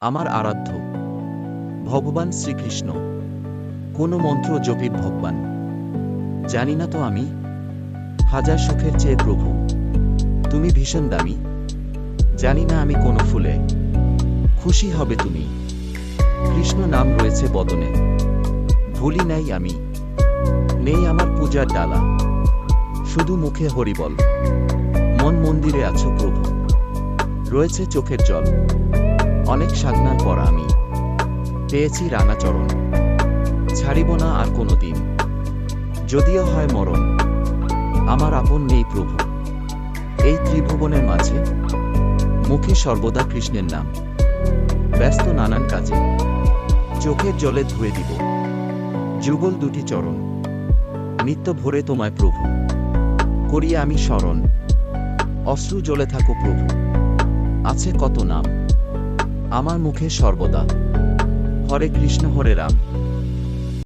আমার আরাধ্য ভগবান শ্রীকৃষ্ণ। কোনো মন্ত্র জপি ভগবান, জানি না তো আমি হাজার সুখের চেয়ে প্রভু তুমি ভীষণ দামি। জানি না আমি কোন ফুলে খুশি হবে তুমি। কৃষ্ণ নাম রয়েছে বদনে, ভুলি নাই আমি। নেই আমার পূজার ডালা, শুধু মুখে হরিবল। মন মন্দিরে আছো প্রভু, রয়েছে চোখের জল। অনেক সাধনার পর আমি পেয়েছি রাঙা চরণ। ছাড়িব না আর কোনো দিন, যদিও হয় মরণ। আমার আপন নেই প্রভু এই ত্রিভুবনের মাঝে, মুখে সর্বদা কৃষ্ণের নাম। ব্যস্ত নানান কাজে, চোখের জলে ধুয়ে দিব যুগল দুটি চরণ। নিত্য ভোরে তোমায় প্রভু করি আমি স্মরণ। অশ্রু জ্বলে থাকো প্রভু, আছে কত নাম আমার মুখে সর্বদা। হরে কৃষ্ণ হরে রাম।